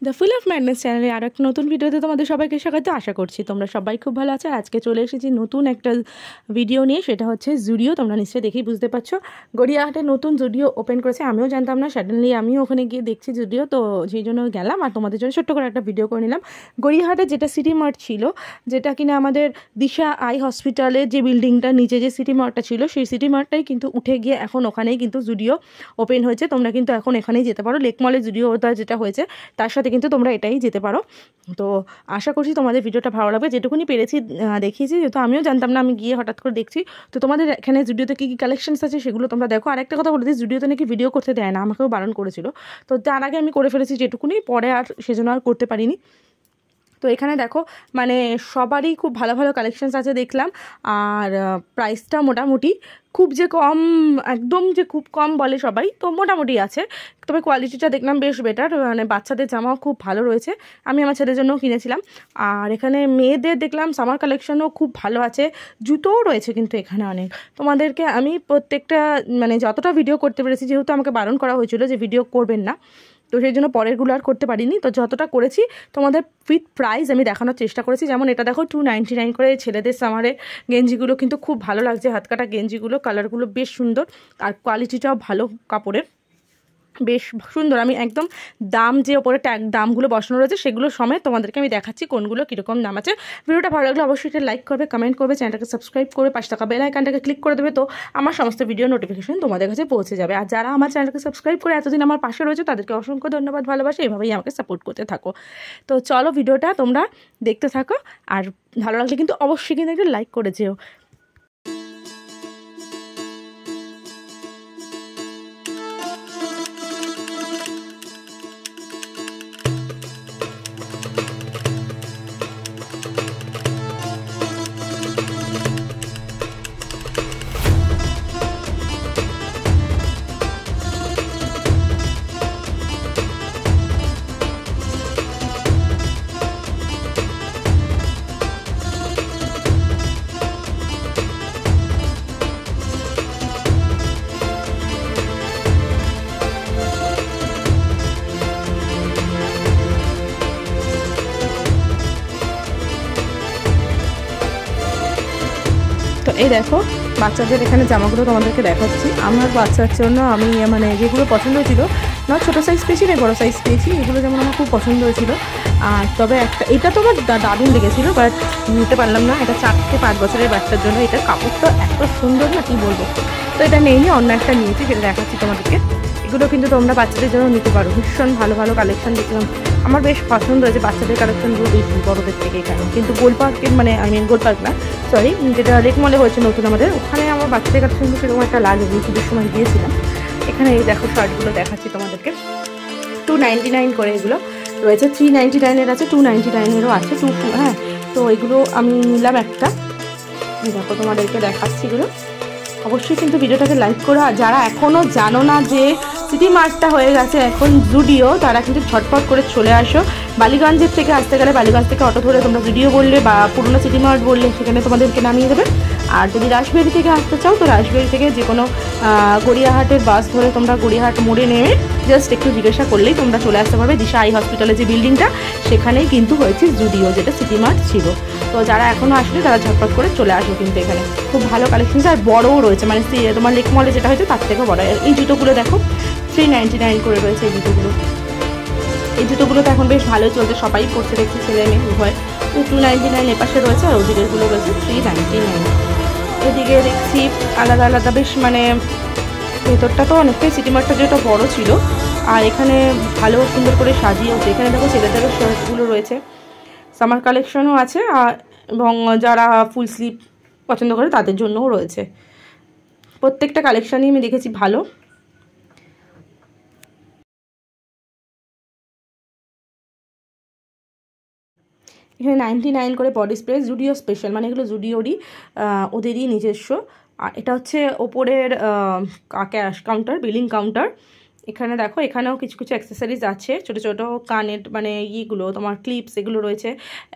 The full of madness চ্যানেলে আর একটা নতুন ভিডিওতে তোমাদের সবাইকে স্বাগত। আশা করছি তোমরা সবাই খুব ভালো আছো। আজকে চলে এসেছি নতুন একটা ভিডিও নিয়ে, সেটা হচ্ছে জুডিও। তোমরা নিশ্চয়ই দেখেই বুঝতে পারছো গড়িয়াহাটে নতুন জুডিও ওপেন করেছে। আমিও জানতাম না, সাডেনলি আমিও ওখানে গিয়ে দেখছি জুডিও, তো সেই জন্য গেলাম আর তোমাদের জন্য ছোট্ট করে একটা ভিডিও করে নিলাম। গড়িয়াহাটে যেটা সিটি মার্ট ছিল, যেটা কিনা আমাদের দিশা আই হসপিটালের যে বিল্ডিংটার নিচে যে সিটি মার্টটা ছিল, সেই সিটি মার্টটাই কিন্তু উঠে গিয়ে এখন ওখানেই কিন্তু জুডিও ওপেন হয়েছে। তোমরা কিন্তু এখন এখানেই যেতে পারো, লেক মলে জুডিওটা যেটা হয়েছে তার সাথে কিন্তু তোমরা এটাই যেতে পারো। তো আশা করছি তোমাদের ভিডিওটা ভালো লাগবে। যেটুকুনি পেরেছি দেখিয়েছি, যেহেতু আমিও জানতাম না, আমি গিয়ে হঠাৎ করে দেখছি। তো তোমাদের এখানে জুডিওতে কী কী কালেকশনস আছে সেগুলো তোমরা দেখো। আর একটা কথা বলে দিই, জুডিওতে নাকি ভিডিও করতে দেয় না, আমাকেও বারণ করেছিল। তো তার আগে আমি করে ফেলেছি যেটুকুনি, পরে আর সেজন্য আর করতে পারিনি। তো এখানে দেখো মানে সবারই খুব ভালো ভালো কালেকশানস আছে দেখলাম। আর প্রাইসটা মোটামুটি খুব যে কম, একদম যে খুব কম বলে সবাই, তো মোটামুটি আছে। তবে কোয়ালিটিটা দেখলাম বেশ বেটার, মানে বাচ্চাদের জামাও খুব ভালো রয়েছে। আমি আমার ছেলের জন্যও কিনেছিলাম। আর এখানে মেয়েদের দেখলাম সামার কালেকশনও খুব ভালো আছে, জুতোও রয়েছে কিন্তু এখানে অনেক। তোমাদেরকে আমি প্রত্যেকটা মানে যতটা ভিডিও করতে পেরেছি, যেহেতু আমাকে বারণ করা হয়েছিল যে ভিডিও করবেন না, তো সেই জন্য পরেরগুলো আর করতে পারিনি। তো যতটা করেছি তোমাদের উইথ প্রাইস আমি দেখানোর চেষ্টা করেছি। যেমন এটা দেখো 299 করে ছেলেদের সামারের গেঞ্জিগুলো কিন্তু খুব ভালো লাগছে, হাত কাটা গেঞ্জিগুলো, কালারগুলো বেশ সুন্দর আর কোয়ালিটিটাও ভালো কাপড়ের, বেশ সুন্দর। আমি একদম দাম যে ওপরে ট্যাগ দামগুলো বসানো রয়েছে সেগুলো সমেত তোমাদেরকে আমি দেখাচ্ছি কোনগুলো কীরকম দাম আছে। ভিডিওটা ভালো লাগলে অবশ্যই এটা লাইক করবে, কমেন্ট করবে, চ্যানেলটাকে সাবস্ক্রাইব করে পাশে থাকা বেল আইকনটাকে ক্লিক করে দেবে, তো আমার সমস্ত ভিডিও নোটিফিকেশন তোমাদের কাছে পৌঁছে যাবে। আর যারা আমার চ্যানেলকে সাবস্ক্রাইব করে এতদিন আমার পাশে রয়েছে তাদেরকে অসংখ্য ধন্যবাদ, ভালোবাসা, এভাবেই আমাকে সাপোর্ট করতে থাকো। তো চলো ভিডিওটা তোমরা দেখতে থাকো, আর ভালো লাগলে কিন্তু অবশ্যই কিন্তু একটা লাইক করে যেও। তো এই দেখো বাচ্চাদের এখানে জামাগুলো তোমাদেরকে দেখাচ্ছি। আমার বাচ্চার জন্য আমি মানে যেগুলো পছন্দ হয়েছিল, না ছোটো সাইজ পেয়েছি না বড়ো সাইজ পেয়েছি, এগুলো যেমন আমার খুব পছন্দ হয়েছিল। আর তবে একটা এটা তো আমার দারুণ লেগেছিলো, বাট নিতে পারলাম না। এটা 4 থেকে 5 বছরের বাচ্চার জন্য, এটার কাপড়টা এত সুন্দর না কী বলবো। তো এটা নেইনি, অন্য একটা নিয়েছি, সেটা দেখাচ্ছি তোমাদেরকে। এগুলো কিন্তু তোমরা বাচ্চাদের জন্য নিতে পারো, ভীষণ ভালো ভালো কালেকশন দেখলাম। আমার বেশ পছন্দ হয়েছে বাচ্চাদের কালেকশনগুলো বেশি বড়োদের থেকে এখানে। কিন্তু গোলপার্কের মানে গোলপার্ক না, সরি, যেটা লেক মলে হয়েছে নতুন আমাদের, ওখানে আমার বাচ্চাদের কালেকশনগুলো সেরকম একটা লাগেনি, পুজোর সময় গিয়েছিলাম। এখানে এই দেখো শার্টগুলো দেখাচ্ছি তোমাদেরকে, 299 করে এগুলো রয়েছে। 399-এর আছে, 299-এরও আছে, হ্যাঁ। তো এগুলো আমি নিলাম একটা, দেখো তোমাদেরকে দেখাচ্ছি এগুলো। অবশ্যই কিন্তু ভিডিওটাকে লাইক করো। আর যারা এখনও জানো না যে সিটি মার্টটা হয়ে গেছে এখন জুডিও, তারা কিন্তু ঝটপট করে চলে আসো। বালিগঞ্জের থেকে আসতে গেলে বালিগঞ্জ থেকে অটো ধরে তোমরা জুডিও বললে বা পুরোনো সিটি মার্ট বললে সেখানে তোমাদেরকে নামিয়ে দেবে। আর যদি রাসবেরি থেকে আসতে চাও, তো রাসবেরি থেকে যে কোনো গড়িয়াহাটের বাস ধরে তোমরা গড়িয়াহাট মোড়ে নেমে জাস্ট একটু জিজ্ঞাসা করলেই তোমরা চলে আসতে পারবে। দিশা আই হসপিটালের যে বিল্ডিংটা, সেখানেই কিন্তু হয়েছে জুডিও, যেটা সিটি মার্ট ছিল। তো যারা এখনও আসলে তারা ঝটপট করে চলে আসো, কিন্তু এখানে খুব ভালো কালেকশন আর বড়ও রয়েছে, মানে তোমার লেক মলে যেটা হয়েছে তার থেকেও বড়। এই জুতোগুলো দেখো 399 করে রয়েছে এই জুতোগুলো। এই জুতোগুলো তো এখন বেশ ভালোই চলছে, সবাই পড়তে দেখছি, ছেলে মেয়ে উভয়। 299 এপাশে রয়েছে, আর ওদিকেরগুলো রয়েছে 399। এদিকে দেখছি আলাদা আলাদা বেশ, মানে ভেতরটা তো অনেকটাই সিটি মার্টটা যেটা বড় ছিল, আর এখানে ভালো সুন্দর করে সাজিয়েওছে। এখানে দেখো ছেলেদেরও শার্টগুলো রয়েছে, সামার কালেকশনও আছে, এবং যারা ফুল স্লিভ পছন্দ করে তাদের জন্যও রয়েছে। প্রত্যেকটা কালেকশানই আমি দেখেছি ভালো। এখানে 99 করে বডি স্প্রে, জুডিও স্পেশাল, মানে এগুলো জুডিওরই ওদেরই নিজস্ব। আর এটা হচ্ছে ওপরের ক্যাশ কাউন্টার, বিলিং কাউন্টার। এখানে দেখো এখানেও কিছু কিছু অ্যাক্সেসরিজ আছে, ছোটো ছোটো কানের মানে ইয়েগুলো তোমার ক্লিপস এগুলো রয়েছে।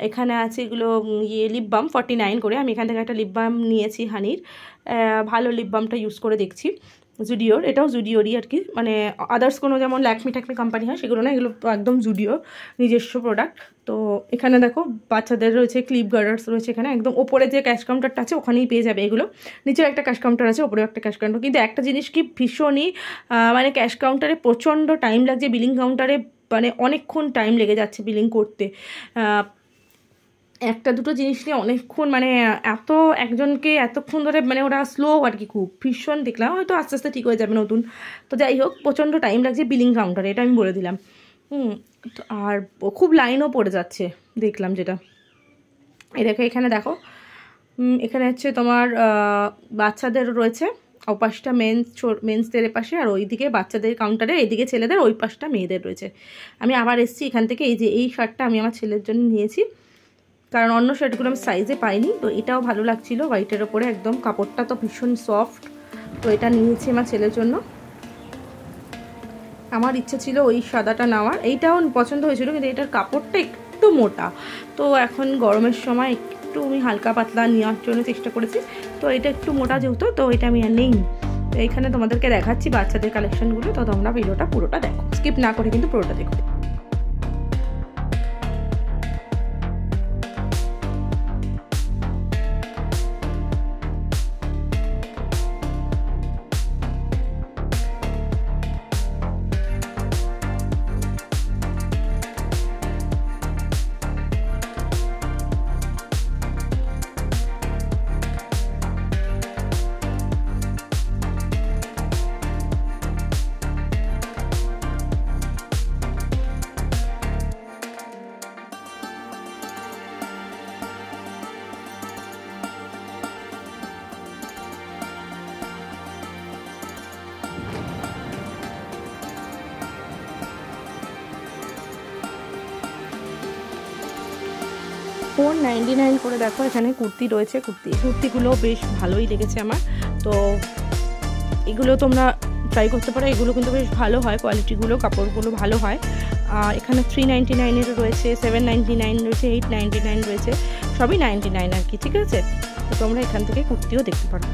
এখানে আছে এগুলো লিপ বাম 49 করে। আমি এখান থেকে একটা লিপ বাম নিয়েছি হানির, ভালো লিপ বামটা ইউজ করে দেখছি। জুডিওর, এটাও জুডিওরই আর কি, মানে আদার্স কোনো যেমন ল্যাকমি ট্যাকমি কোম্পানি হয় সেগুলো না, এগুলো একদম জুডিও নিজস্ব প্রোডাক্ট। তো এখানে দেখো বাচ্চাদের রয়েছে, ক্লিপ গার্ডার্স রয়েছে এখানে, একদম ওপরে যে ক্যাশ কাউন্টারটা আছে ওখানেই পেয়ে যাবে এগুলো। নিচেও একটা ক্যাশ কাউন্টার আছে, ওপরেও একটা ক্যাশ কাউন্টার। কিন্তু একটা জিনিস কি ভীষণই মানে ক্যাশ কাউন্টারে প্রচণ্ড টাইম লাগছে, বিলিং কাউন্টারে মানে অনেকক্ষণ টাইম লেগে যাচ্ছে বিলিং করতে। একটা দুটো জিনিস নিয়ে অনেকক্ষণ, মানে এত একজনকে এতক্ষণ ধরে, মানে ওরা স্লো আর কি, খুব ভীষণ দেখলাম, হয়তো আস্তে আস্তে ঠিক হয়ে যাবে নতুন। তো যাই হোক, প্রচণ্ড টাইম লাগছে বিলিং কাউন্টারে, এটা আমি বলে দিলাম। আর খুব লাইনও পড়ে যাচ্ছে দেখলাম যেটা। এখানে দেখো, এখানে হচ্ছে তোমার বাচ্চাদের রয়েছে, ও পাশটা মেন্সদের পাশে, আর ওইদিকে বাচ্চাদের কাউন্টারে, এইদিকে ছেলেদের, ওই পাশটা মেয়েদের রয়েছে। আমি আবার এসেছি এখান থেকে, এই যে এই শার্টটা আমি আমার ছেলের জন্য নিয়েছি, কারণ অন্য শার্টগুলো আমি সাইজে পাইনি। তো এটাও ভালো লাগছিলো হোয়াইটের ওপরে, একদম কাপড়টা তো ভীষণ সফট। তো এটা নিয়েছি আমার ছেলের জন্য। আমার ইচ্ছে ছিল ওই সাদাটা নেওয়ার, এইটাও পছন্দ হয়েছিল, কিন্তু এটার কাপড়টা একটু মোটা। তো এখন গরমের সময় একটু আমি হালকা পাতলা নেওয়ার জন্য চেষ্টা করেছি। তো এটা একটু মোটা যেহেতু, তো এটা আমি আর নেই। তো এইখানে তোমাদেরকে দেখাচ্ছি বাচ্চাদের কালেকশনগুলো, তো তোমরা ভিডিওটা পুরোটা দেখো, স্কিপ না করে কিন্তু পুরোটা দেখো। 499 করে দেখো এখানে কুর্তি রয়েছে। কুর্তিগুলো বেশ ভালোই লেগেছে আমার। তো এগুলো তোমরা ট্রাই করতে পারো, এগুলো কিন্তু বেশ ভালো হয়, কোয়ালিটিগুলো, কাপড়গুলো ভালো হয়। এখানে 399-এরও রয়েছে, 799 রয়েছে, 899 রয়েছে, সবই 99 আর কি, ঠিক আছে। তো তোমরা এখান থেকে কুর্তিও দেখতে পারো।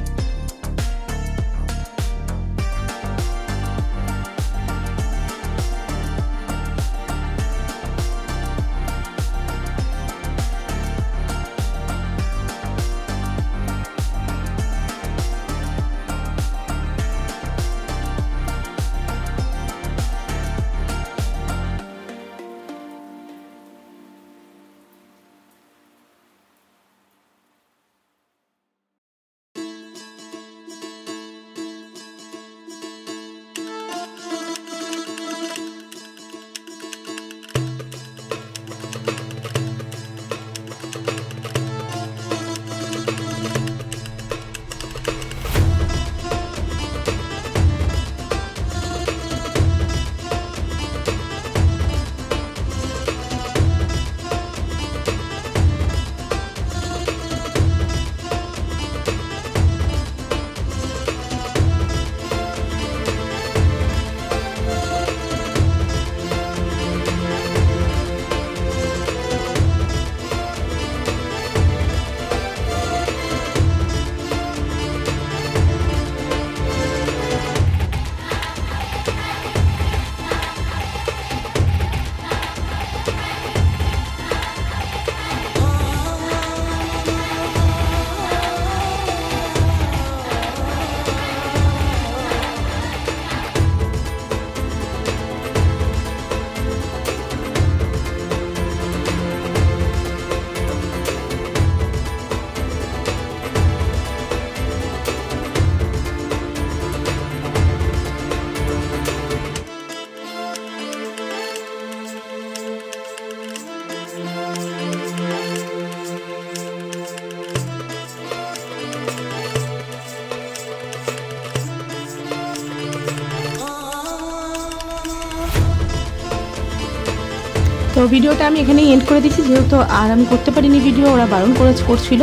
তো ভিডিওটা আমি এখানেই এন্ড করে দিচ্ছি, যেহেতু আর আমি করতে পারিনি ভিডিও, ওরা বারণ করছিল।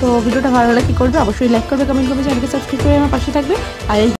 তো ভিডিওটা ভালো লাগলে কী করবে, অবশ্যই লাইক করবে, কমেন্ট করবে, চ্যানেলকে সাবস্ক্রাইব করে আমার পাশে থাকবে। আর